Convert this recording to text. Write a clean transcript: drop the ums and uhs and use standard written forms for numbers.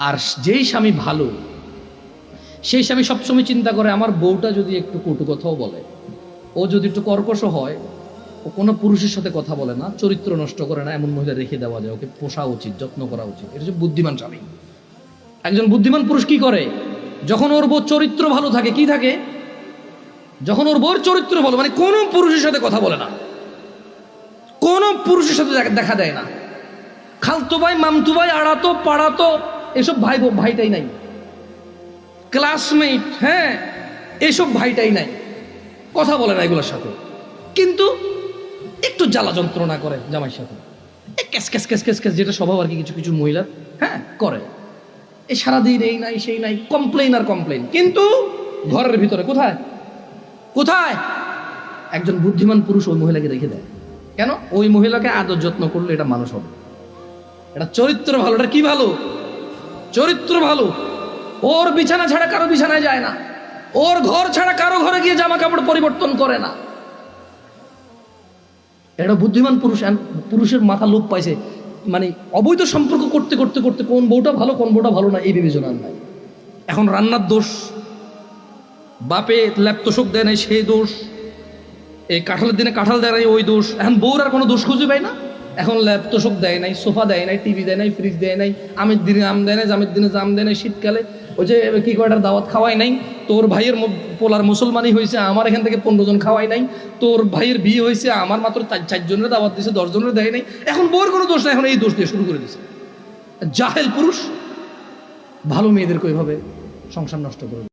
আর যেই স্বামী ভালো সেই স্বামী সবসময় চিন্তা করে আমার বউটা যদি একটু কটু কথাও বলে, ও যদি একটু কর্কশ হয়, ও কোনো পুরুষের সাথে কথা বলে না, চরিত্র নষ্ট করে না, এমন মহিলা রেখে দেওয়া যায়, ওকে পোষা উচিত, যত্ন করা উচিত। এটা হচ্ছে বুদ্ধিমান স্বামী। একজন বুদ্ধিমান পুরুষ কি করে? যখন ওর বউ চরিত্র ভালো থাকে, কি থাকে, যখন ওর বউর চরিত্র ভালো, মানে কোনো পুরুষের সাথে কথা বলে না, কোনো পুরুষের সাথে দেখা দেয় না, খালতো ভাই, মামতু ভাই, আড়াতো পাড়াতো এসব ভাইটাই নাই, ক্লাসমেট, হ্যাঁ, এসব ভাইটাই নাই, কথা বলে না এগুলোর সাথে। কিন্তু একটু জ্বালা যন্ত্রণা করে জামাইয়ের সাথে, cash cash cash cash cash, যেটা স্বভাব আর কি কিছু কিছু মহিলা, হ্যাঁ, করে। এই সারাদিন এই নাই সেই নাই, কমপ্লেন আর কমপ্লেন। কিন্তু ঘরের ভিতরে কোথায় কোথায় একজন বুদ্ধিমান পুরুষ ওই মহিলাকে রেখে দেয়। কেন? ওই মহিলাকে আদর যত্ন করলে এটা মানুষ হবে, এটা চরিত্র ভালো। এটা কি ভালো? চরিত্র ভালো। ওর বিছানা ছাড়া কারো বিছানায় যায় না, ওর ঘর ছাড়া কারো ঘরে গিয়ে জামা কাপড় পরিবর্তন করে না। এটা বুদ্ধিমান পুরুষ। পুরুষের মাথা লোপ পাইছে, মানে অবৈধ সম্পর্ক করতে করতে করতে কোন বউটা ভালো কোন বউটা ভালো না এই বিবেচনা নাই। এখন রান্নার দোষ, বাপে ল্যাপ তোষক দেয় নাই সেই দোষ, এই কাঁঠালের দিনে কাঁঠাল দেয় নাই ওই দোষ। এখন বউর আর কোনো দোষ খুঁজে পায় না। এখন ল্যাপ তোষক দেয় নাই, সোফা দেয় নাই, টিভি দেয় নাই, ফ্রিজ দেয় নাই, আমের দিনে আম দেয় নাই, জামের দিনে জাম দেয় নাই, শীতকালে ওই যে কি কয়টার দাওয়াত খাওয়াই নাই, তোর ভাইয়ের পোলার মুসলমানই হয়েছে, আমার এখান থেকে 15 জন খাওয়াই নাই, তোর ভাইয়ের বিয়ে হয়েছে, আমার মাত্র 4 জনের দাওয়াত দিয়েছে, 10 জনের দেয় নাই। এখন বউর কোনো দোষ নাই, এখন এই দোষ দিয়ে শুরু করে দিছে। জাহেল পুরুষ ভালো মেয়েদেরকে ওইভাবে সংসার নষ্ট করে।